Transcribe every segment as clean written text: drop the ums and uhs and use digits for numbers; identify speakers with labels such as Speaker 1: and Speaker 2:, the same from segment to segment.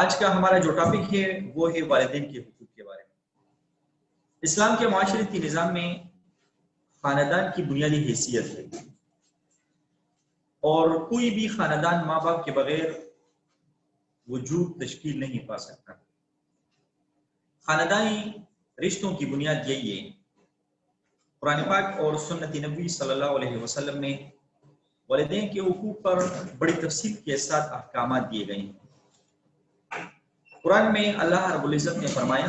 Speaker 1: آج کا ہمارا جو ٹاپک ہے وہ ہے والدین کے حقوق کے بارے میں۔ اسلام کے معاشرتی نظام میں خاندان کی بنیادی حیثیت ہے اور کوئی بھی خاندان ماں باپ کے بغیر وجود تشکیل نہیں پا سکتا۔ خاندانی رشتوں کی بنیاد یہی ہے۔ قرآن پاک اور سنت نبوی صلی اللہ علیہ وسلم میں والدین کے حقوق پر بڑی تفصیل کے ساتھ احکامات دیے گئے ہیں۔ قرآن میں اللہ رب العزت نے فرمایا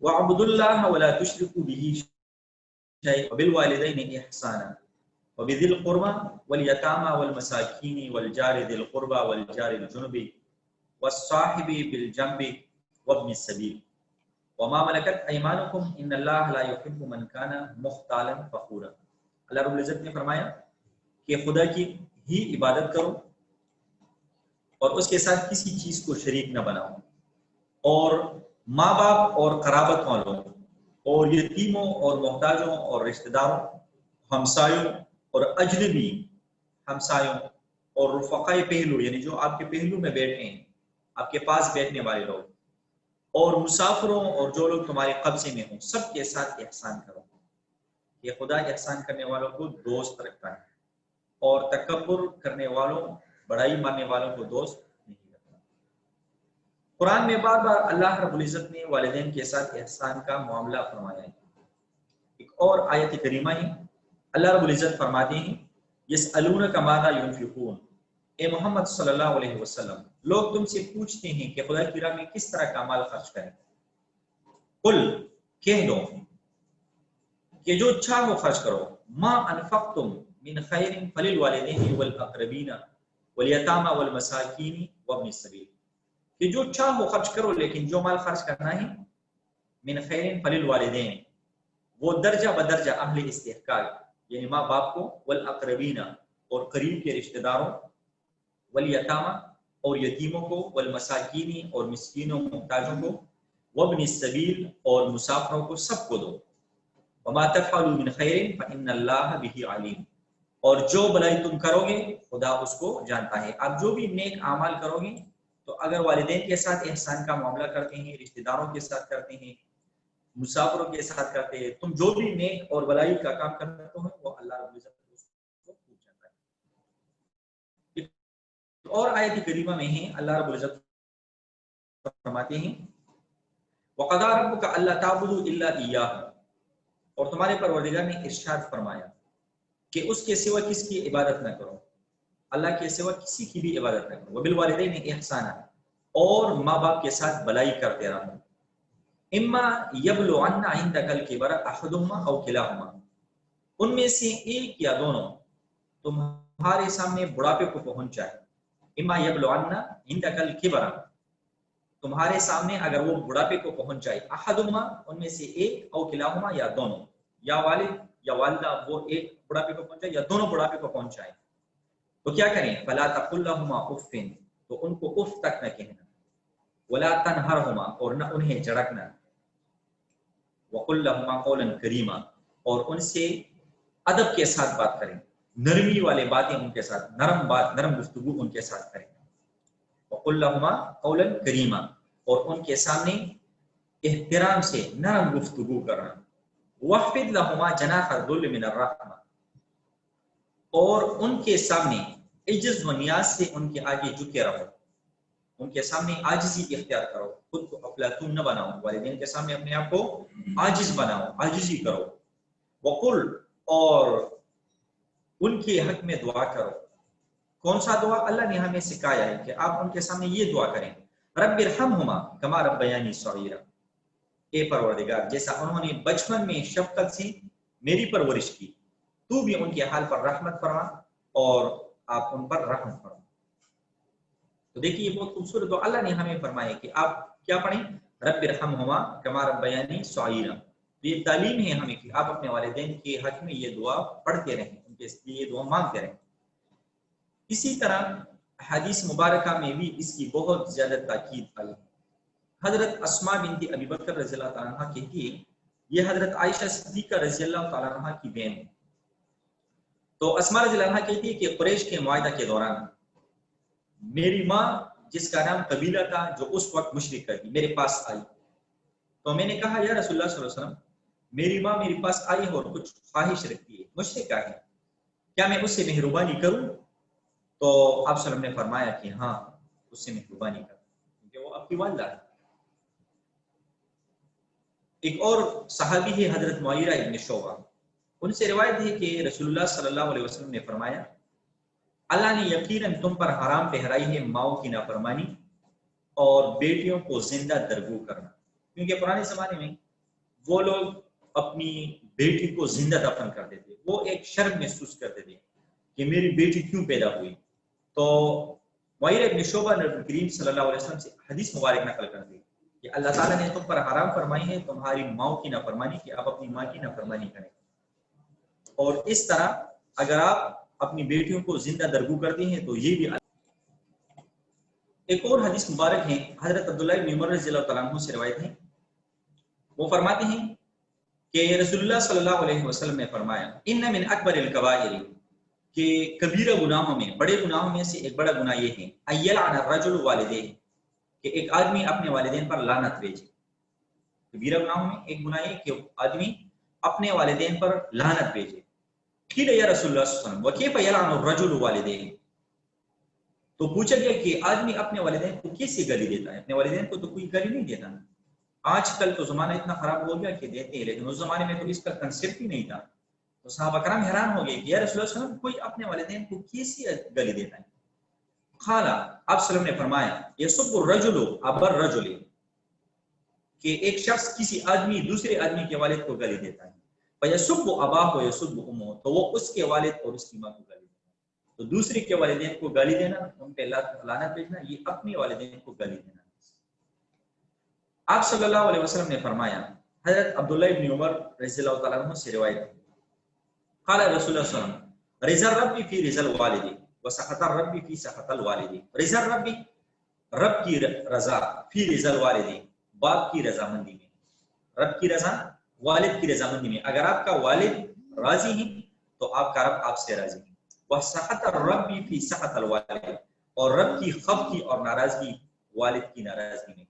Speaker 1: وَاعْبُدُوا اللَّهَ وَلَا تُشْرِكُوا بِهِ شَيْئًا وَبِالْوَالِدَيْنِ إِحْسَانًا وَبِذِي الْقُرْبَى وَالْيَتَامَى وَالْمَسَاكِينِ وَالْجَارِ ذِي الْقُرْبَى وَالْجَارِ الْجُنُبِ وَالصَّاحِبِ بِالْجَنبِ وَابْنِ السَّبِيلِ وَمَا مَلَكَتْ أَيْمَانُكُمْ إِنَّ اللَّهَ لَا يُحِبُّ مَنْ كَانَ مُخْتَالًا فَخُورًا۔ اللہ رب العزت نے فرمایا کہ خدا کی ہی عبادت کرو اور اس کے ساتھ کسی چیز کو شریک نہ بناؤ، اور ماں باپ اور قرابت والوں اور یتیموں اور محتاجوں اور رشتہ داروں، ہمسایوں اور اجنبی ہمسایوں اور رفقائے پہلو، یعنی جو آپ کے پہلو میں بیٹھے ہیں، آپ کے پاس بیٹھنے والے لوگ، اور مسافروں اور جو لوگ تمہارے قبضے میں ہوں، سب کے ساتھ احسان کرو۔ یہ خدا احسان کرنے والوں کو دوست رکھتا ہے اور تکبر کرنے والوں، بڑائی ماننے والوں کو دوست نہیں رکھتا۔ قرآن میں بار بار اللہ رب العزت نے والدین کے ساتھ احسان کا معاملہ فرمایا ہے۔ ایک اور آیت کریمہ ہے، اللہ رب العزت فرماتے ہیں یسألونک ماذا ينفقون، اے محمد صلی اللہ علیہ وسلم، لوگ تم سے پوچھتے ہیں کہ خدا کی راہ میں کس طرح کا مال خرچ کریں۔ قل، کہہ دو کہ جو چاہو خرچ کرو، ما انفقتم من خیر فللوالدین والاقربین والیتامى والمساکین وابن السبیل، کہ جو چاہو خرچ کرو، لیکن جو مال خرچ کرنا ہے من خیر فللوالدین، وہ درجہ بدرجہ اہل استحقاق یعنی ماں باپ کو، والاقربین اور قریب کے رشتہ داروں، والیتامى اور یتیموں کو، والمساکین اور مسکینوں محتاجوں کو، وابن السبیل اور مسافروں کو، سب کو دو۔ وما تفعلوا من خیر فإن اللہ بہ علیم، اور جو بھلائی تم کرو گے خدا اس کو جانتا ہے۔ آپ جو بھی نیک اعمال کرو گے، تو اگر والدین کے ساتھ احسان کا معاملہ کرتے ہیں، رشتہ داروں کے ساتھ کرتے ہیں، مسافروں کے ساتھ کرتے ہیں، تم جو بھی نیک اور بھلائی کا کام کرتے ہو، وہ اللہ رب العزت کو خوب جانتا ہے۔ اور آیت کریمہ میں ہے اللہ رب العزت فرماتے ہیں وَقَضَىٰ رَبُّكَ أَلَّا تَعْبُدُوا إِلَّا إِيَّاهُ، اور تمہارے پروردگار نے ارشاد فرمایا کہ اس کے سوا کس کی عبادت نہ کرو، اللہ کے سوا کسی کی بھی عبادت نہ کرو۔ وَبِالْوَالِدَيْنِ إِحْسَانًا، اور ماں باپ کے ساتھ بھلائی کرتے رہو۔ اما یبلغن عندک الکبر احدہما او کلاہما، ان میں سے ایک یا دونوں تمہارے سامنے بڑھاپے کو پہنچ جائے۔ اما یبلغن عندک الکبر، تمہارے سامنے اگر وہ بڑھاپے کو پہنچ جائے، احدہما ان میں سے ایک، او کلاہما یا دونوں، یا والد یا والدہ وہ ایک بڑھاپے کو پہنچ جائے یا دونوں بڑھاپے کو پہنچ جائے، تو کیا کریں؟ فلا تقل لهما اف، تو ان کو اف تک نہ کہنا، ولا تنہرہما اور نہ انہیں جھڑکنا، وقل لهما قولا کریما اور ان سے ادب کے ساتھ بات کریں، نرمی والے باتیں ان کے ساتھ، نرم گفتگو ان کے ساتھ کریں۔ وقل لهما قولا کریما، اور ان کے سامنے احترام سے نرم گفتگو کرنا۔ واخفض لهما جناح الذل من الرحمہ، اور ان کے سامنے عجز و نیاز سے ان کے آگے جھکے رہو، ان کے سامنے عاجزی اختیار کرو، خود کو افلاطون نہ بناؤ، والدین کے سامنے اپنے آپ کو عاجز بناؤ، عاجزی کرو۔ وقل، اور ان کے حق میں دعا کرو۔ کون سا دعا؟ اللہ نے ہمیں سکھایا ہے کہ آپ ان کے سامنے یہ دعا کریں، رب ارحمہما کما ربیانی صغیرا، اے پروردگار جیسا انہوں نے بچپن میں شفقت سے میری پرورش کی، تو بھی ان کے حال پر رحمت فرما اور آپ ان پر رحم فرما۔ تو دیکھیے یہ بہت خوبصورت دعا اللہ نے ہمیں فرمایا کہ آپ کیا پڑھیں؟ رب ارحمہما کما ربیانی صغیرا۔ یہ تعلیم ہے ہمیں کہ آپ اپنے والدین کے حق میں یہ دعا پڑھتے رہیں، ان کے لیے یہ دعا مانگتے رہیں۔ اسی طرح حدیث مبارکہ میں بھی اس کی بہت زیادہ تاکید آئی۔ حضرت اسماء بنت ابی بکر رضی اللہ تعالیٰ عنہ کہتی ہے، یہ حضرت عائشہ صدیقہ رضی اللہ تعالیٰ عنہ کی بہن ہے۔ تو اسماء رضی اللہ عنہ کہتی ہے کہ قریش کے معاہدہ کے دوران میری ماں جس کا نام قبیلہ تھا جو اس وقت مشرکہ تھی میرے پاس آئی. تو میں نے کہا یا رسول اللہ صلی اللہ علیہ وسلم میری ماں میرے پاس آئی ہے اور کچھ خواہش رکھتی ہے, مشرکہ ہے, کیا میں اس سے مہربانی کروں؟ تو آپ صلی اللہ علیہ وسلم نے فرمایا کہ ہاں اس سے مہربانی کر کیونکہ وہ آپ کی والدہ ہے. ایک اور صحابی ہے حضرت معیرہ ابن شعبہ, ان سے روایت ہے کہ رسول اللہ صلی اللہ علیہ وسلم نے فرمایا اللہ نے یقیناً تم پر حرام ٹھہرائی ہے ماؤں کی نافرمانی اور بیٹیوں کو زندہ درگو کرنا, کیونکہ پرانے زمانے میں وہ لوگ اپنی بیٹی کو زندہ دفن کرتے تھے, وہ ایک شرم محسوس کرتے تھے کہ میری بیٹی کیوں پیدا ہوئی. تو معیرہ ابن شعبہ نبی کریم صلی اللہ علیہ وسلم سے حدیث مبارک نقل کرتے ہیں کہ اللہ تعالیٰ نے تم پر حرام فرمائی ہے تمہاری ماؤں کی نافرمانی کہ آپ اپنی ماں کی نافرمانی کریں, اور اس طرح اگر آپ اپنی بیٹیوں کو زندہ درگو کرتے ہیں تو یہ بھی. ایک اور حدیث مبارک ہے حضرت عبداللہ بن عمر رضی اللہ تعالیٰ عنہ سے روایت ہے, وہ فرماتے ہیں کہ رسول اللہ صلی اللہ علیہ وسلم نے فرمایا ان من اکبر الکبائر کہ کبیرہ گناہوں میں بڑے گناہوں میں سے ایک بڑا گناہ یہ ہے ایلعن الرجل والدیہ کہ ایک آدمی اپنے والدین پر لعنت بھیجے. کبیرہ گناہوں میں ایک گناہ ہے کہ آدمی اپنے والدین پر لعنت بھیجے. قیل یا رسول اللہ صلی اللہ علیہ وسلم وکیف یلعن الرجل والدیہ, تو پوچھا گیا کہ آدمی اپنے والدین کو کیسے گالی دیتا ہے؟ اپنے والدین کو تو کوئی گالی نہیں دیتا. آج کل تو زمانہ اتنا خراب ہو گیا کہ دیتے ہیں, لیکن اس زمانے میں تو اس کا کنسیپٹ ہی نہیں تھا. تو صحابہ کرام حیران ہو گئے کہ یا رسول اللہ صلی اللہ علیہ وسلم کوئی اپنے والدین کو کیسے گالی دیتا ہے؟ قال آپ صلی اللہ علیہ وسلم نے فرمایا یسب الرجل ابا الرجل کہ ایک شخص کسی آدمی دوسرے آدمی کے والد کو گالی دیتا ہے, فیسب اباہ و یسب امہ تو وہ اس کے والد اور اس کی ماں کو گالی دیتا ہے. تو دوسرے کے والدین کو گالی دینا, ان پہ لعنت بھیجنا, یہ اپنے والدین کو گالی دینا. آپ صلی اللہ علیہ وسلم نے فرمایا حضرت عبداللہ ابن عمر رضی اللہ تعالیٰ عنہ سے روایت ہے قال رسول اللہ صلی اللہ علیہ وسلم رضا الرب فی رضا الوالد وسخط الرب فی سخط الوالد. رضا الرب رب کی رضا فی رضا الوالد باپ کی رضامندی میں, رب کی رضا والد کی رضامندی میں. اگر آپ کا والد راضی ہیں تو آپ کا رب آپ سے راضی ہے. وسخط الرب فی سخط الوالد اور رب کی خفگی اور ناراضگی والد کی ناراضگی میں.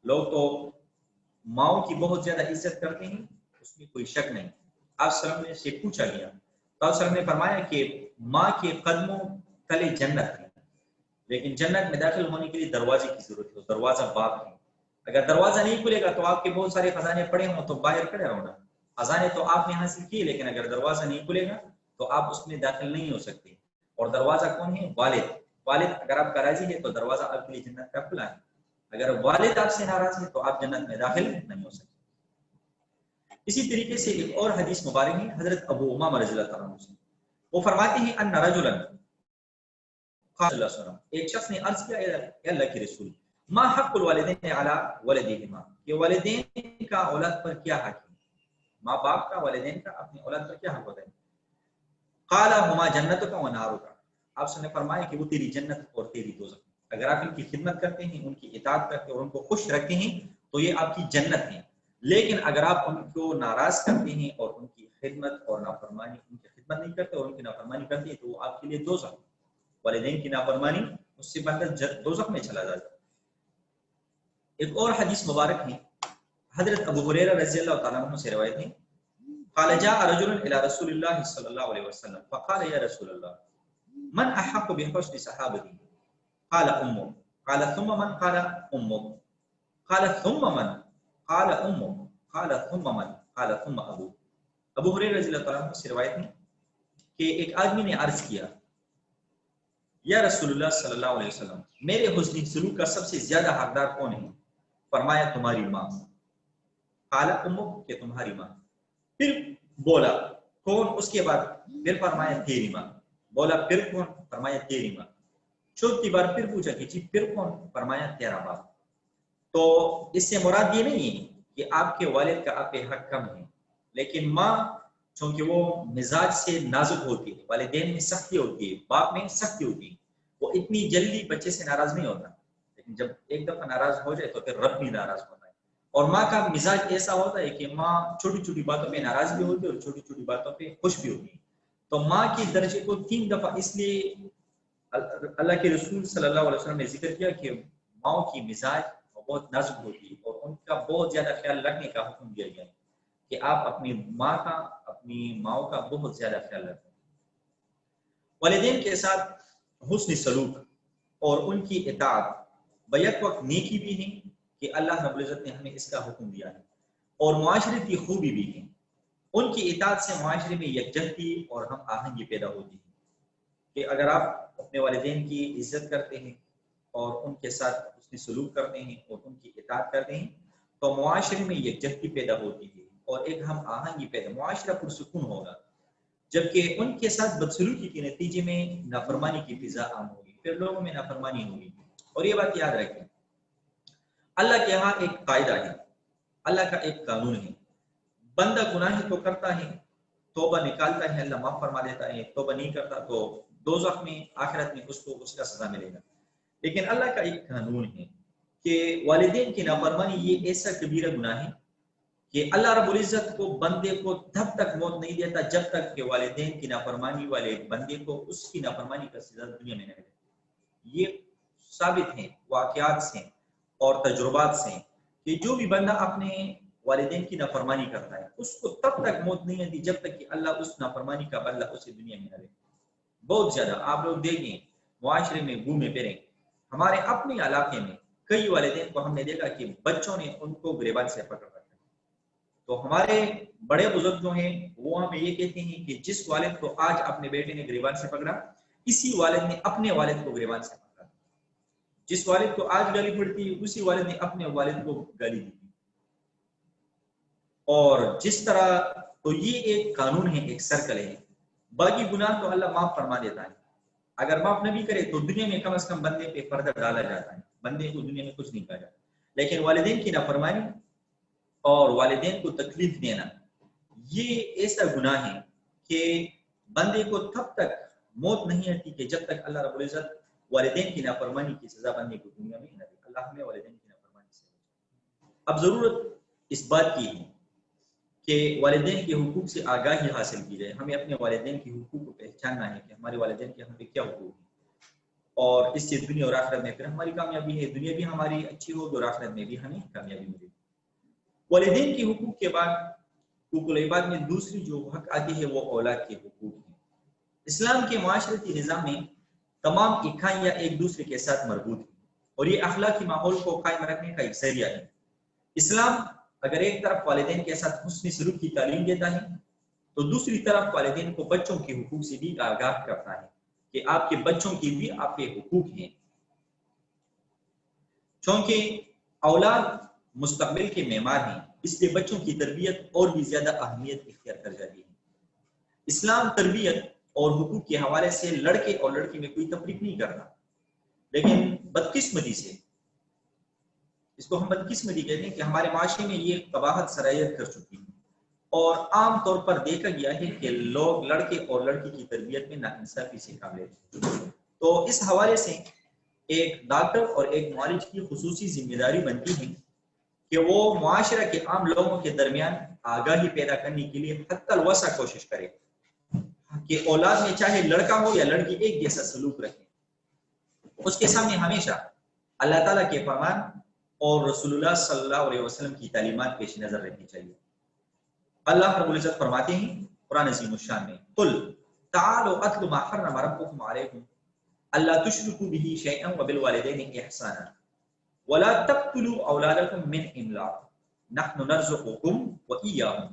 Speaker 1: لوگ تو ماؤں کی بہت زیادہ عزت کرتے ہیں, اس میں کوئی شک نہیں. آپ صلی اللہ علیہ وسلم سے پوچھا گیا تو آپ صلی اللہ علیہ وسلم نے فرمایا کہ ماں کے قدموں تلے جنت ہے, لیکن جنت میں داخل ہونے کے لیے دروازے کی ضرورت ہے, دروازہ باپ ہے. اگر دروازہ نہیں کھلے گا تو آپ کے بہت سارے خزانے پڑے ہوں تو باہر کھڑے رہو نا, خزانے تو آپ نے حاصل کیے لیکن اگر دروازہ نہیں کھلے گا تو آپ اس میں داخل نہیں ہو سکتے. اور دروازہ کون ہے؟ والد. والد اگر آپ کا راضی ہے تو دروازہ آپ کے لیے جنت کا کھلا ہے, اگر والد آپ سے ناراض ہے تو آپ جنت میں داخل نہیں ہو سکتے. اسی طریقے سے ایک اور حدیث مبارک ہے حضرت ابو امامہ رضی اللہ تعالیٰ عنہ سے, وہ فرماتے ہیں ان رجلا قال اللہ صلی اللہ علیہ وسلم ایک شخص نے عرض کیا اے اللہ کے رسول ما حق الوالدین علی ولدہما کہ والدین کا اولاد پر کیا حق ہے, ماں باپ کا والدین کا اپنی اولاد پر کیا حق ہوتا ہے؟ قال ہما جنتک و نارک, آپ سے نے فرمایا کہ وہ تیری جنت اور تیری دوزخ. اگر آپ ان کی خدمت کرتے ہیں, ان کی اطاعت کرتے ہیں اور ان کو خوش رکھتے ہیں تو یہ آپ کی جنت ہے, لیکن اگر آپ ان کو ناراض کرتے ہیں اور ان کی خدمت اور نافرمانی ان کی خدمت نہیں کرتے اور ان کی نافرمانی کرتے ہیں تو وہ آپ کے لیے دوزخ. والدین کی نافرمانی اس سے بندہ دوزخ میں چلا جاتا ہے. ایک اور حدیث مبارک ہے حضرت ابو ہریرہ رضی اللہ تعالیٰ عنہ سے روایت ہے قال جاء رجل الى رسول الله صلی اللہ علیہ وسلم فقال یا رسول اللہ من احق بحسن صحابتی قال امك قال ثم من قال امك قال ثم من قال امك قال ثم من قال ثم ابو. ابو ہریرہ رضی اللہ تعالیٰ عنہ سے روایت ہے کہ ایک آدمی نے عرض کیا یا رسول اللہ صلی اللہ علیہ وسلم میرے حسن سلوک کا سب سے زیادہ حقدار کون ہے؟ فرمایا تمہاری ماں. قال امک کہ تمہاری ماں. پھر بولا کون؟ اس کے بعد پھر فرمایا تیری ماں. بولا پھر کون؟ فرمایا تیری ماں. چوتھی بار پھر پوچھا کہ جی پھر کون؟ فرمایا تیرا باپ. تو اس سے مراد یہ نہیں ہے کہ آپ کے والد کا آپ پہ حق کم ہے, لیکن ماں چونکہ وہ مزاج سے نازک ہوتی ہے, والدین میں سختی ہوتی ہے, باپ میں سختی ہوتی ہے, وہ اتنی جلدی بچے سے ناراض نہیں ہوتا, لیکن جب ایک دفعہ ناراض ہو جائے تو پھر رب بھی ناراض ہوتا ہے. اور ماں کا مزاج ایسا ہوتا ہے کہ ماں چھوٹی چھوٹی باتوں پہ ناراض بھی ہوتی ہے اور چھوٹی چھوٹی باتوں پہ خوش بھی ہوتی ہے. تو ماں کی درجے کو 3 دفعہ اس لیے اللہ کے رسول صلی اللہ علیہ وسلم نے ذکر کیا کہ ماؤں کی مزاج بہت نازک ہوتی ہے اور ان کا بہت زیادہ خیال رکھنے کا حکم دیا گیا ہے کہ آپ اپنی ماؤں کا بہت زیادہ خیال رکھیں. والدین کے ساتھ حسن سلوک اور ان کی اطاعت بیک وقت نیکی بھی ہیں کہ اللہ رب العزت نے ہمیں اس کا حکم دیا ہے، اور معاشرتی خوبی بھی ہے. ان کی اطاعت سے معاشرے میں یکجہتی اور ہم آہنگی پیدا ہوتی ہے کہ اگر آپ اپنے والدین کی عزت کرتے ہیں اور ان کے ساتھ حسن سلوک کرتے ہیں اور ان کی اطاعت کرتے ہیں تو معاشرے میں یکجہتی پیدا ہوتی ہے اور ایک ہم آہنگی پیدا، معاشرہ پرسکون ہوگا. جبکہ ان کے ساتھ بدسلوکی کے نتیجے میں نافرمانی کی فضا عام ہوگی، پھر لوگوں میں نافرمانی ہوگی. اور یہ بات یاد رکھیں، اللہ کے یہاں ایک قاعدہ ہے، اللہ کا ایک قانون ہے. بندہ گناہ تو کرتا ہے، توبہ نکالتا ہے، اللہ معاف فرما دیتا ہے. توبہ نہیں کرتا تو دوزخ میں آخرت میں اس کو اس کا سزا ملے گا. لیکن اللہ کا ایک قانون ہے کہ والدین کی نافرمانی یہ ایسا کبیرہ گناہ ہے کہ اللہ رب العزت کو بندے کو تب تک موت نہیں دیتا جب تک کہ والدین کی نافرمانی والے بندے کو اس کی نافرمانی کا سزا دنیا میں نہ ملے. یہ ثابت ہیں واقعات سے اور تجربات سے کہ جو بھی بندہ اپنے والدین کی نافرمانی کرتا ہے اس کو تب تک موت نہیں آتی جب تک کہ اللہ اس نافرمانی کا بدلہ اسے دنیا میں نہ دے. بہت زیادہ آپ لوگ دیکھیں معاشرے میں گھومے پھریں، ہمارے اپنے علاقے میں کئی والدین کو ہم نے دیکھا کہ بچوں نے ان کو گریبان سے پکڑ رکھا. تو ہمارے بڑے بزرگ جو ہیں وہ ہمیں یہ کہتے ہیں کہ جس والد کو آج اپنے بیٹے نے گریبان سے پکڑا اسی والد نے اپنے والد کو گریبان سے پکڑا. جس والد کو آج گالی پڑتی اسی والد نے اپنے والد کو گالی دی. اور جس طرح تو یہ ایک قانون ہے، ایک سرکل ہے. باقی گناہ تو اللہ معاف فرما دیتا ہے، اگر معاف نہ بھی کرے تو دنیا میں کم از کم بندے پہ پردہ ڈالا جاتا ہے، بندے کو دنیا میں کچھ نہیں کہا جاتا. لیکن والدین کی نافرمانی اور والدین کو تکلیف دینا یہ ایسا گناہ ہے کہ بندے کو تب تک موت نہیں آتی کہ جب تک اللہ رب العزت والدین کی نافرمانی کی سزا بندے کو دنیا میں نہ دے. اللہ ہمیں والدین کی نافرمانی سے. اب ضرورت اس بات کی ہے کہ والدین کے حقوق سے آگاہی حاصل کی جائے. ہمیں اپنے والدین کے حقوق کو پہچاننا ہے کہ ہمارے والدین کے ہم پہ کیا حقوق ہیں، اور اس سے دنیا اور آخرت میں پھر ہماری کامیابی ہے. دنیا بھی ہماری اچھی ہوگی اور آخرت میں بھی ہمیں کامیابی ملے گی. والدین کے حقوق کے بعد حقوق العباد میں دوسری جو حق آتی ہے وہ اولاد کے حقوق ہیں. اسلام کے معاشرتی نظام میں تمام اکائیاں ایک دوسرے کے ساتھ مربوط ہیں اور یہ اخلاقی ماحول کو قائم رکھنے کا ایک ذریعہ ہے. اسلام اگر ایک طرف والدین کے ساتھ حسن سلوک کی تعلیم دیتا ہے تو دوسری طرف والدین کو بچوں کے حقوق سے بھی آگاہ کرتا ہے کہ آپ کے بچوں کی بھی آپ کے حقوق ہیں، چونکہ اولاد مستقبل کے معمار ہیں، اس لیے بچوں کی تربیت اور بھی زیادہ اہمیت اختیار کر جاتی ہے. اسلام تربیت اور حقوق کے حوالے سے لڑکے اور لڑکی میں کوئی تفریق نہیں کرتا، لیکن بدقسمتی سے اس کو ہم بدقسمتی کہتے ہیں کہ ہمارے معاشرے میں یہ قباحت سرایت کر چکی ہے اور عام طور پر دیکھا گیا ہے کہ لوگ لڑکے اور لڑکی کی تربیت میں ناانصافی سے قابل ہیں. تو اس حوالے سے ایک ڈاکٹر اور ایک معالج کی خصوصی ذمہ داری بنتی ہے کہ وہ معاشرہ کے عام لوگوں کے درمیان آگاہی پیدا کرنے کے لیے حتی الوسع کوشش کرے کہ اولاد میں چاہے لڑکا ہو یا لڑکی ایک جیسا سلوک رکھے. اس کے سامنے ہمیشہ اللہ تعالیٰ کے فرمان اور رسول اللہ صلی اللہ علیہ وسلم کی تعلیمات پیش نظر رکھنی چاہیے. اللہ رب العزت فرماتے ہیں قرآن عظیم الشان میں قل تعالوا اتل ما حرم ربکم علیکم الا تشرکوا به شیئا وبالوالدین احسانا ولا تقتلوا اولادکم من املاق نحن نرزقکم وإیاهم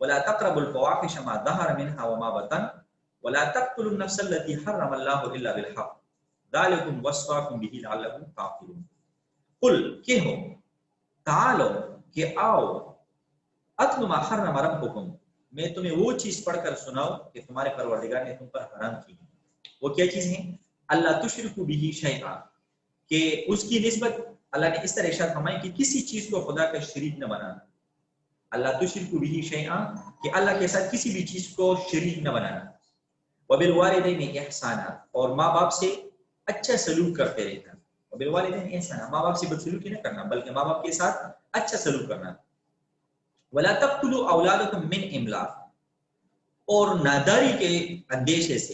Speaker 1: ولا تقربوا الفواحش ما ظهر منها وما بطن ولا تقتلوا النفس التي حرم الله الا بالحق ذلكم وصاكم به لعلكم تعقلون. قل کہو تعالوا کہ آؤ اتل ما حرم ربکم میں تمہیں وہ چیز پڑھ کر سناؤ کہ تمہارے پروردگار نے تم پر حرام کی. وہ کیا چیز ہے؟ اللہ تشرکوا به شیئا، کہ اس کی نسبت اللہ نے اس طرح ارشاد فرمائی کہ کسی چیز کو خدا کا شریک نہ بنانا. اللہ تشرکوا به شیئا کہ اللہ کے ساتھ کسی بھی چیز کو شریک نہ بنانا. وبالوالدین احسانا اور ماں باپ سے اچھا سلوک کرتے رہنا. وبالوالدین احسانا ماں باپ سے بدسلوکی نہ کرنا بلکہ ماں باپ کے ساتھ اچھا سلوک کرنا. ولا تقتلوا اولادکم من املاق اور ناداری کے اندیشے سے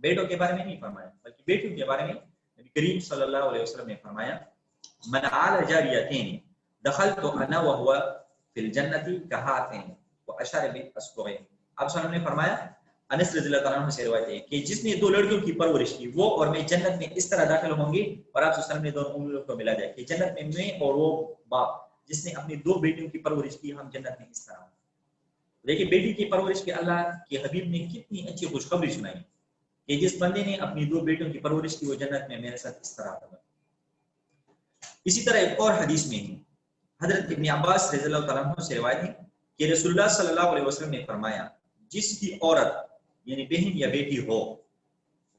Speaker 1: بیٹوں کے بارے میں نہیں فرمایا، بلکہ بیٹیوں کے بارے میں نبی کریم صلی اللہ علیہ وسلم نے فرمایا من عال جاریتین دخلت انا وهو فی الجنۃ کہاتین واشار بالاصبعین. آپ صلی اللہ علیہ وسلم نے فرمایا، انس رضی اللہ تعالیٰ عنہ سے روایت ہے کہ جس نے دو لڑکیوں کی پرورش کی وہ اور میں جنت میں اس طرح داخل ہوں گے، اور آپ صلی اللہ علیہ وسلم نے دونوں انگلیوں کو ملا دیا کہ جنت میں اور وہ باپ جس نے اپنی دو بیٹیوں کی پرورش کی، ہم جنت میں اس طرح ہوں. دیکھیے بیٹی کی پرورش کے اللہ کے حبیب نے کتنی اچھی خوشخبری سنائی کہ جس بندے نے اپنی دو بیٹیوں کی پرورش کی وہ جنت میں میرے ساتھ اس طرح ہوگا. اسی طرح ایک اور حدیث میں حضرت ابن عباس رضی اللہ تعالیٰ عنہ سے روایت ہے کہ رسول اللہ صلی اللہ علیہ وسلم نے فرمایا جس کی عورت یعنی بہن یا بیٹی ہو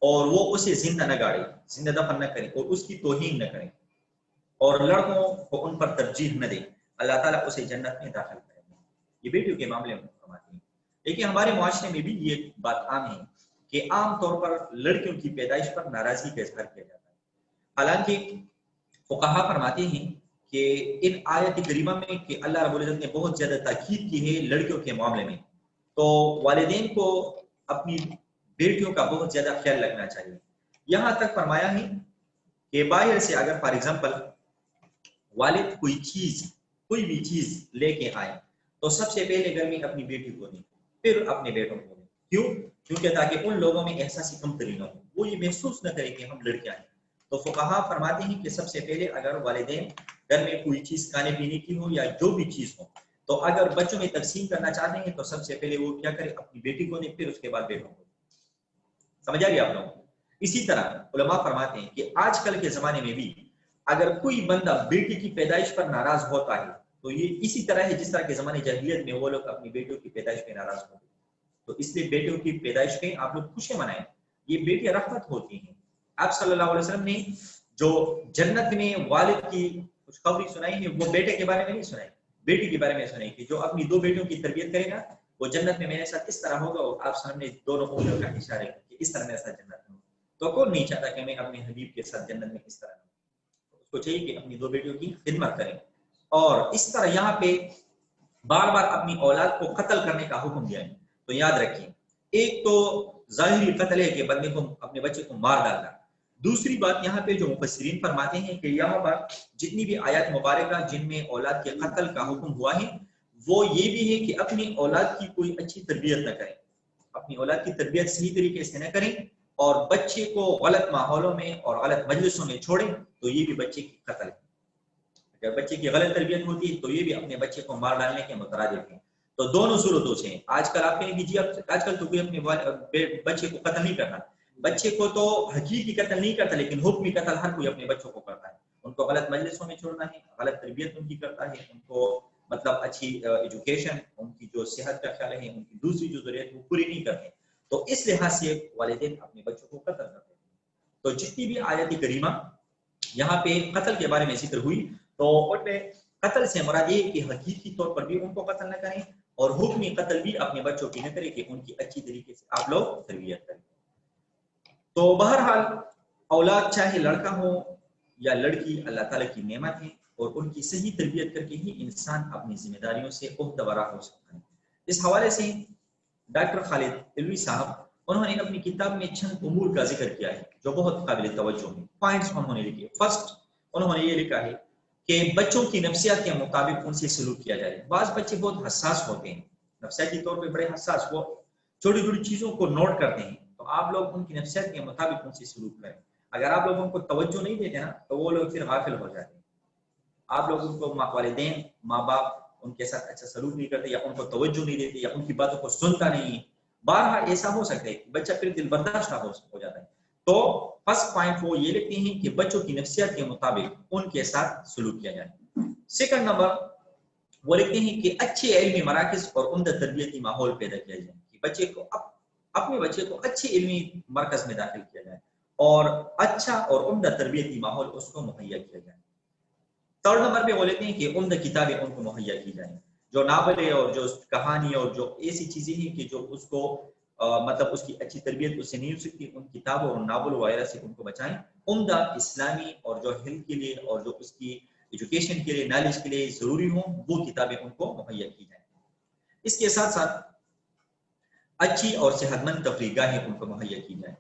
Speaker 1: اور وہ اسے زندہ نہ گاڑے، زندہ دفن نہ کرے اور اس کی توہین نہ کرے اور لڑکوں کو ان پر ترجیح نہ دے، اللہ تعالیٰ اسے جنت میں داخل کرے گا. یہ بیٹیوں کے معاملے میں فرماتے ہیں. لیکن ہمارے معاشرے میں بھی یہ بات عام ہے کہ عام طور پر لڑکیوں کی پیدائش پر ناراضگی کا اظہار کیا جاتا ہے. حالانکہ فقہا فرماتے ہیں کہ ان آیت کریمہ میں کہ اللہ رب العزت نے بہت زیادہ تاکید کی ہے لڑکیوں کے معاملے میں، تو والدین کو اپنی بیٹیوں کا بہت زیادہ خیال رکھنا چاہیے. یہاں تک فرمایا ہے کہ باہر سے اگر فار ایگزامپل والد کوئی بھی چیز لے کے آئے تو سب سے پہلے گھر میں اپنی بیٹی کو دیں، پھر اپنے بیٹوں کو دیں. کیوں؟ کیونکہ تاکہ ان لوگوں میں احساسی کمتری نہ ہو، وہ یہ محسوس نہ کرے کہ ہم لڑکیاں ہیں. تو فقہا فرماتے ہیں کہ سب سے پہلے اگر والدین گھر میں کوئی چیز کھانے پینے کی ہو یا جو بھی چیز ہو تو اگر بچوں میں تقسیم کرنا چاہتے ہیں تو سب سے پہلے وہ کیا کرے، اپنی بیٹی کو دیں، پھر اس کے بعد بیٹوں کو. سمجھ آ گیا آپ لوگوں کو؟ اسی طرح علماء فرماتے ہیں کہ آج کل کے زمانے میں بھی اگر کوئی بندہ بیٹی کی پیدائش پر ناراض ہوتا ہے تو یہ اسی طرح ہے جس طرح کے زمانے جاہلیت میں وہ لوگ اپنی بیٹیوں کی پیدائش پہ ناراض ہوتے. تو اس لیے بیٹیوں کی پیدائش پہ آپ لوگ خوشیاں منائیں. یہ بیٹیاں رحمت ہوتی ہیں. آپ صلی اللہ علیہ وسلم نے جو جنت میں والد کی خوشخبری سنائی ہے وہ بیٹے کے بارے میں نہیں سنائی، بیٹی کے بارے میں سنائی کہ جو اپنی دو بیٹیوں کی تربیت کرے گا وہ جنت میں میرے ساتھ اس طرح ہوگا. اور آپ سامنے دونوں انگلیوں کا اشارہ ہے کہ اس طرح میرے ساتھ جنت میں ہو. تو کون نہیں چاہتا کہ میں اپنے حبیب کے ساتھ جنت میں اس طرح ہوں؟ اس کو چاہیے کہ اپنی دو بیٹیوں کی خدمت کریں. اور اس طرح یہاں پہ بار بار اپنی اولاد کو قتل کرنے کا حکم دیا ہے. تو یاد رکھیں، ایک تو ظاہری قتل ہے کہ بندے کو اپنے بچے کو مار ڈالنا. دوسری بات یہاں پہ جو مفسرین فرماتے ہیں کہ یہاں پر جتنی بھی آیات مبارکہ جن میں اولاد کے قتل کا حکم ہوا ہے وہ یہ بھی ہے کہ اپنی اولاد کی کوئی اچھی تربیت نہ کریں، اپنی اولاد کی تربیت صحیح طریقے سے نہ کریں اور بچے کو غلط ماحولوں میں اور غلط مجلسوں میں چھوڑیں تو یہ بھی بچے کی قتل ہے. اگر بچے کی غلط تربیت ہوتی ہے تو یہ بھی اپنے بچے کو مار ڈالنے کے مترادف ہیں. تو دونوں صورتوں سے آج کل آپ کہیں کہ جی آج کل تو کوئی اپنے بچے کو قتل نہیں کرتا. بچے کو تو حقیقی قتل نہیں کرتا لیکن حکمی قتل ہر کوئی اپنے بچوں کو کرتا ہے. ان کو غلط مجلسوں میں چھوڑنا ہے، غلط تربیت ان کی کرتا ہے، ان کو مطلب اچھی ایجوکیشن، ان کی جو صحت کا خیال ہے، ان کی دوسری جو ضرورت وہ پوری نہیں کرتے. تو اس لحاظ سے والدین اپنے بچوں کو قتل کرتے ہیں. تو جتنی بھی آیات کریمہ یہاں پہ قتل کے بارے میں ذکر ہوئی تو ان میں قتل سے مراد یہ کہ حقیقی طور پر بھی ان کو قتل نہ کریں اور حکمی قتل بھی اپنے بچوں کی نہ کریں کہ ان کی اچھی طریقے سے آپ لوگ تربیت کریں. تو بہرحال اولاد چاہے لڑکا ہو یا لڑکی اللہ تعالیٰ کی نعمت ہے اور ان کی صحیح تربیت کر کے ہی انسان اپنی ذمہ داریوں سے عہدہ ہو سکتا ہے. اس حوالے سے ڈاکٹر خالد علوی صاحب انہوں نے اپنی کتاب میں چند امور کا ذکر کیا ہے جو بہت قابل توجہ ہیں. پوائنٹس انہوں نے لکھے. فرسٹ انہوں نے یہ لکھا ہے کہ بچوں کی نفسیات کے مطابق ان سے سلوک کیا جائے. بعض بچے بہت حساس ہوتے ہیں، نفسیاتی طور پہ بڑے حساس، وہ چھوٹی چھوٹی چیزوں کو نوٹ کرتے ہیں. تو آپ لوگ ان کی نفسیات کے مطابق ان سے سلوک کریں. اگر آپ لوگ ان کو توجہ نہیں دیتے نا تو وہ لوگ پھر غافل ہو جاتے ہیں. آپ لوگ ان کو والدین ماں باپ ان کے ساتھ اچھا سلوک نہیں کرتے یا ان کو توجہ نہیں دیتے یا ان کی باتوں کو سنتا نہیں. بارہا ایسا ہو سکتا ہے کہ بچہ پھر دل برداشت ہو جاتا ہے. تو فرسٹ پوائنٹ وہ یہ لکھتے ہیں کہ بچوں کی نفسیات کے مطابق ان کے ساتھ سلوک کیا جائے. سیکنڈ نمبر وہ لکھتے ہیں کہ اچھے علمی مراکز اور عمدہ تربیتی ماحول پیدا کیا جائے کہ بچے کو اپنے بچے کو اچھے علمی مرکز میں داخل کیا جائے اور اچھا اور عمدہ تربیتی ماحول اس کو مہیا کیا جائے. تھرڈ نمبر پہ وہ لیتے ہیں کہ عمدہ کتابیں ان کو مہیا کی جائیں، جو ناولیں اور جو کہانی اور جو ایسی چیزیں ہیں کہ جو اس کو مطلب اس کی اچھی تربیت اس سے نہیں ہو سکتی، ان کتابوں اور ناول وغیرہ سے ان کو بچائیں. عمدہ اسلامی اور جو ہیلتھ کے لیے اور جو اس کی ایجوکیشن کے لیے نالج کے لیے ضروری ہوں وہ کتابیں ان کو مہیا کی جائیں. اس کے ساتھ ساتھ اچھی اور صحت مند تفریح گاہیں ان کو مہیا کی جائیں.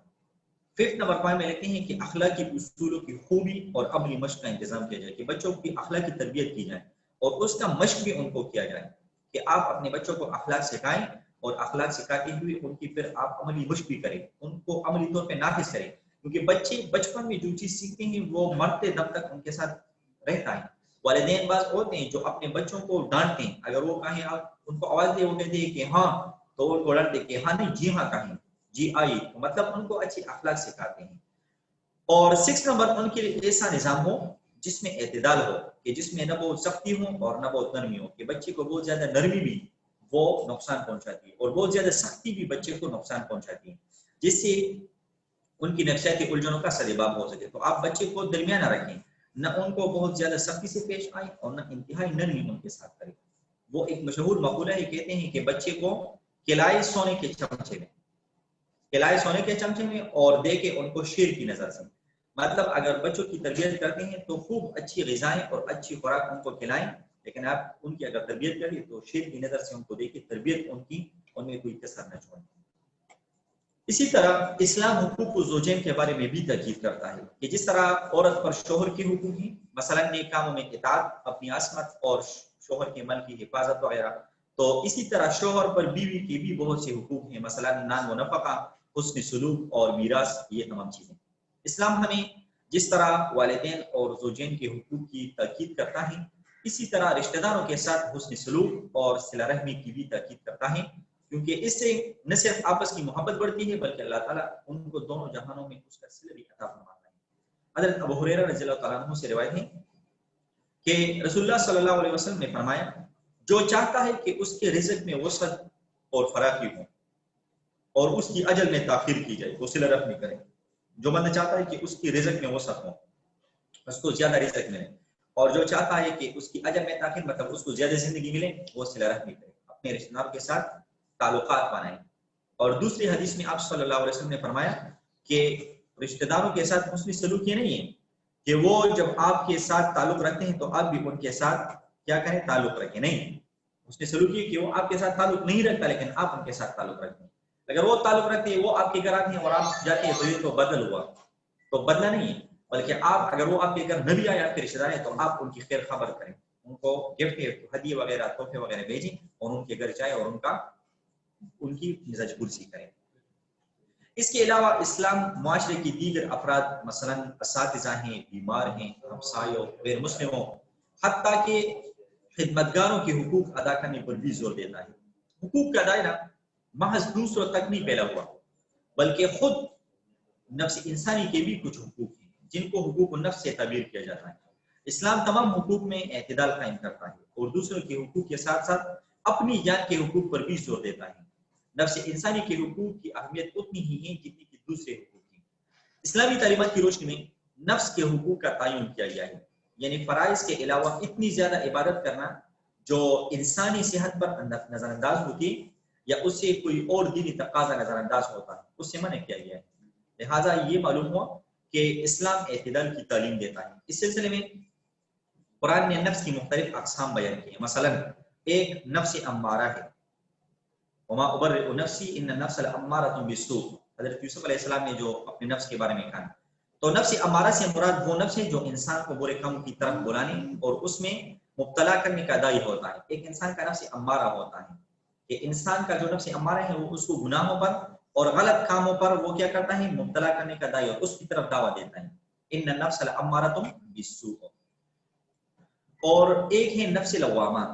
Speaker 1: 5 نمبر پوائنٹ میں لکھتے ہیں کہ اخلاقی اصولوں کی خوبی اور عملی مشق کا انتظام کیا جائے، کہ بچوں کی اخلاقی تربیت کی جائے اور اس کا مشق بھی ان کو کیا جائے، کہ آپ اپنے بچوں کو اخلاق سکھائیں اور اخلاق سکھاتے ہوئے ان کی پھر آپ عملی مشق بھی کریں، ان کو عملی طور پہ نافذ کریں، کیونکہ بچے بچپن میں جو چیز سیکھتے ہیں وہ مرتے دم تک ان کے ساتھ رہتا ہے۔ والدین بعض ہوتے ہیں جو اپنے بچوں کو ڈانٹتے ہیں، اگر وہ کہیں آپ ان کو آواز دے وہ کہتے ہیں کہ ہاں، تو ان کو ڈانٹتے کہ ہاں نہیں جی ہاں کہیں، جی آئی، مطلب ان کو اچھی اخلاق سکھاتے ہیں۔ اور 6 نمبر ان کے لیے ایسا نظام ہو جس میں اعتدال ہو، کہ جس میں نہ بہت سختی ہو اور نہ بہت نرمی ہو، کہ بچے کو بہت زیادہ نرمی بھی وہ نقصان پہنچاتی ہے اور بہت زیادہ سختی بھی بچے کو نقصان پہنچاتی ہے، جس سے ان کی نفسیاتی الجھنوں کا سدباب ہو سکے۔ تو آپ بچے کو درمیانہ رکھیں، نہ ان کو بہت زیادہ سختی سے پیش آئے اور نہ انتہائی نرمی ان کے ساتھ کریں۔ وہ ایک مشہور مقولہ ہے، کہتے ہیں کہ بچے کو کھلائے سونے کے چمچے میں، کھلائے سونے کے چمچے میں اور دے کے ان کو شیر کی نظر سے، مطلب اگر بچوں کی تربیت کرتے ہیں تو خوب اچھی غذائیں اور اچھی خوراک ان کو کھلائیں، لیکن آپ ان کی اگر تربیت کریں تو شیر کی نظر سے ان کو دیکھیں، تربیت ان کی ان میں کوئی کسر نہ چھوڑیں۔ اسی طرح اسلام حقوق الزوجین کے بارے میں بھی تاکید کرتا ہے کہ جس طرح عورت پر شوہر کے حقوق ہیں، مثلا نیک کاموں میں اطاعت، اپنی عصمت اور شوہر کے مال کی حفاظت وغیرہ، تو اسی طرح شوہر پر بیوی کے بھی بہت سے حقوق ہیں، مثلا نان و نفقہ، حسن سلوک اور میراث، یہ تمام چیزیں۔ اسلام ہمیں جس طرح والدین اور زوجین کے حقوق کی تاکید کرتا ہے، اسی طرح رشتہ داروں کے ساتھ حسن سلوک اور صلہ رحمی کی بھی تاکید کرتا ہے، کیونکہ اس سے نہ صرف آپس کی محبت بڑھتی ہے بلکہ اللہ تعالیٰ ان کو دونوں جہانوں میں اس کا صلہ بھی عطا فرماتا ہے۔ حضرت ابو ہریرہ رضی اللہ تعالیٰ عنہ سے روایت ہے کہ رسول اللہ صلی اللہ علیہ وسلم نے فرمایا، جو چاہتا ہے کہ اس کے رزق میں وسعت اور فراخی ہو اور اس کی اجل میں تاخیر کی جائے، وہ صلہ رحمی کرے۔ جو بندہ چاہتا ہے کہ اس کی رزق میں وسعت ہو، اس کو زیادہ رزق ملے، اور جو چاہتا ہے کہ اس کی اجل میں تاخیر مطلب اس کو زیادہ زندگی ملے، وہ صلہ رحمی کرے، اپنے رشتہ داروں کے ساتھ تعلقات بنائیں۔ اور دوسری حدیث میں آپ صلی اللہ علیہ وسلم نے فرمایا کہ رشتہ داروں کے ساتھ حسن سلوک یہ نہیں ہے کہ وہ جب آپ کے ساتھ تعلق رکھتے ہیں تو آپ بھی ان کے ساتھ کیا کریں، تعلق رکھیں، نہیں، حسن سلوک یہ کہ وہ آپ کے ساتھ تعلق نہیں رکھتا لیکن آپ ان کے ساتھ تعلق رکھتے ہیں۔ اگر وہ تعلق رکھتے ہیں، وہ آپ کے گھر آتے ہیں اور آپ جاتے ہیں، تو یہ تو بدل ہوا، تو بدلہ نہیں ہے، بلکہ آپ اگر وہ آپ کے گھر نہ بھی آئے، آپ کے رشتہ دار ہیں، تو آپ ان کی خیر خبر کریں، ان کو گفٹ ہدیے وغیرہ تحفے وغیرہ بھیجیں اور ان کے گھر جائیں اور ان کی مزاج پرسی کریں۔ اس کے علاوہ اسلام معاشرے کی دیگر افراد، مثلا اساتذہ ہیں، بیمار ہیں، ہمسایوں، غیر مسلموں، حتیٰ کہ خدمتگاروں کے حقوق ادا کرنے پر بھی زور دیتا ہے۔ حقوق کا دائرہ محض دوسروں تک نہیں پھیلا ہوا، بلکہ خود نفس انسانی کے بھی کچھ حقوق ہیں جن کو حقوق النفس سے تعبیر کیا جاتا ہے۔ اسلام تمام حقوق میں اعتدال قائم کرتا ہے اور دوسروں کے حقوق کے ساتھ ساتھ اپنی جان کے حقوق پر بھی زور دیتا ہے۔ نفس انسانی کے حقوق کی اہمیت اتنی ہی ہے جتنی کہ دوسرے حقوق کی۔ اسلامی تعلیمات کی روشنی میں نفس کے حقوق کا تعین کیا گیا ہے، یعنی فرائض کے علاوہ اتنی زیادہ عبادت کرنا جو انسانی صحت پر نظر انداز ہوتی یا اس سے کوئی اور دینی تقاضا نظر انداز ہوتا ہے، اس سے منع کیا گیا ہے۔ لہٰذا یہ معلوم ہوا کہ اسلام اعتدال کی تعلیم دیتا ہے۔ اس سلسلے میں قرآن نے نفس کی مختلف اقسام بیان کی ہیں، مثلا ایک نفس امارہ ہے، وما ابرئ نفسی ان النفس لامارۃ بالسوء، حضرت یوسف علیہ السلام نے جو اپنے نفس کے بارے میں کہا، تو نفس امارہ سے مراد وہ نفس ہے جو انسان کو برے کام کی طرف بلانے اور اس میں مبتلا کرنے کا داعی ہوتا ہے۔ ایک انسان کا نفس امارہ ہوتا ہے کہ انسان کا جو نفس امارہ ہے وہ اس کو گناہوں پر اور غلط کاموں پر وہ کیا کرتا ہے، مبتلا کرنے کا داعی اور اس کی طرف دعوت دیتا ہے، ان النفس لامارۃ بالسوء۔ اور ایک ہے نفس لوامہ۔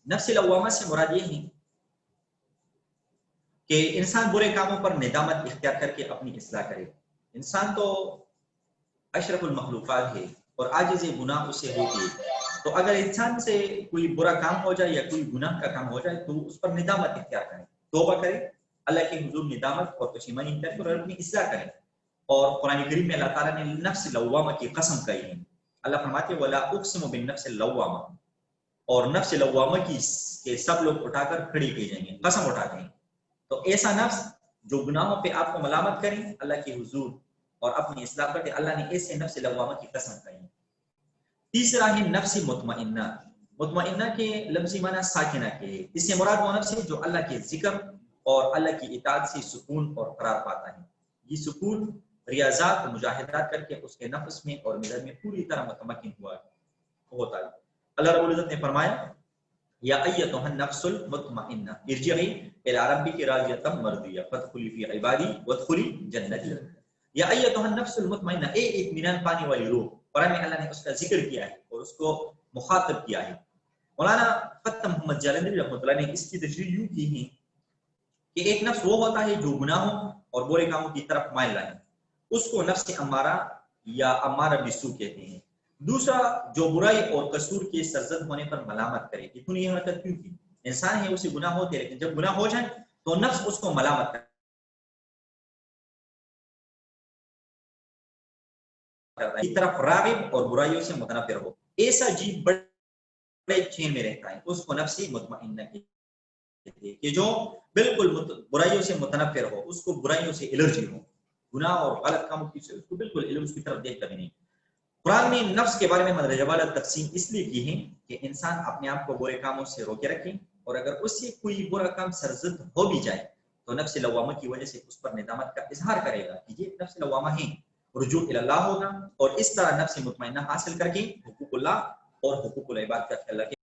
Speaker 1: نفس لوامہ سے مراد یہ ہے کہ انسان برے کاموں پر ندامت اختیار کر کے اپنی اصلاح کرے۔ انسان تو اشرف المخلوقات ہے اور عاجز گناہ اس سے ہوتی ہے، تو اگر انسان سے کوئی برا کام ہو جائے یا کوئی گناہ کا کام ہو جائے تو اس پر ندامت اختیار کرے، توبہ کرے، اللہ کے حضور ندامت اور پشیمانی اختیار کرے اور اپنی اصلاح کرے۔ اور قرآن کریم میں اللہ تعالیٰ نے نفس لوامہ کی قسم کہی ہے۔ اللہ فرماتے ہیں وَلَا أُقْسِمُ بِالنَّفْسِ اللَّوَّامَةِ، اور نفس لوامہ کی کے سب لوگ اٹھا کر کھڑی کی جائیں گے، قسم اٹھاتے ہیں۔ تو ایسا نفس جو گناہوں پہ آپ کو ملامت کریں اللہ کے حضور اور اپنی اصلاح کرتے، اللہ نے ایسے نفس لوامہ کی قسم کہی۔ تیسرا ہے نفس مطمئنہ۔ مطمئنہ کے لفظی معنی ساکنہ کے ہے، اس سے مراد وہ نفس ہے جو اللہ کے ذکر اور اللہ کی اطاعت سے سکون اور قرار پاتا ہے۔ یہ سکون ریاضات مجاہدات کر کے اس کے نفس میں اور مزاج میں پوری طرح متمکن ہوتا ہے۔ اللہ رب العزت نے فرمایا یا ایتھا النفس المطمئنہ ارجعی الی ربک راضیۃ مرضیہ فادخلی فی عبادی وادخلی جنتی۔ یا ایتھا النفس المطمئنہ، اے اطمینان پانے والی روح۔ قرآن میں اللہ نے اس کا ذکر کیا ہے اور اس کو مخاطب کیا ہے۔ مولانا فتح محمد جالندھری رحمۃ اللہ نے اس کی تشریح یوں کی ہے کہ ایک نفس وہ ہوتا ہے جو گناہوں اور برے کاموں کی طرف مائل رہے، اس کو نفس امارہ یا امارہ بالسوء کہتے ہیں۔ دوسرا جو برائی اور قصور کے سرزد ہونے پر ملامت کرے کہ تو نے یہ حرکت کیوں کی۔ انسان ہے اسے گناہ ہوتے، لیکن جب گناہ ہو جائیں تو نفس اس کو ملامت کرتا ہے، کی طرف راغب اور برائیوں سے متنفر ہو۔ ایسا جی بڑے چین میں رہتا ہے، اس کو نفس مطمئنہ کہتے ہیں کہ جو بالکل برائیوں سے متنفر ہو، اس کو برائیوں سے الرجی ہو، گناہ اور غلط کاموں کی اس کو بالکل علم اس کی طرف دیکھ کر نہیں۔ قرآن نے نفس کے بارے میں مندرجہ والا تقسیم اس لیے کی ہے کہ انسان اپنے آپ کو برے کاموں سے روکے رکھے، اور اگر اس سے کوئی برا کام سرزد ہو بھی جائے تو نفس لوامہ کی وجہ سے اس پر ندامت کا اظہار کرے گا کہ یہ نفس لوامہ ہے، رجوع الی اللہ ہوگا، اور اس طرح نفس مطمئنہ حاصل کر کے حقوق اللہ اور حقوق العباد کا خیال رکھے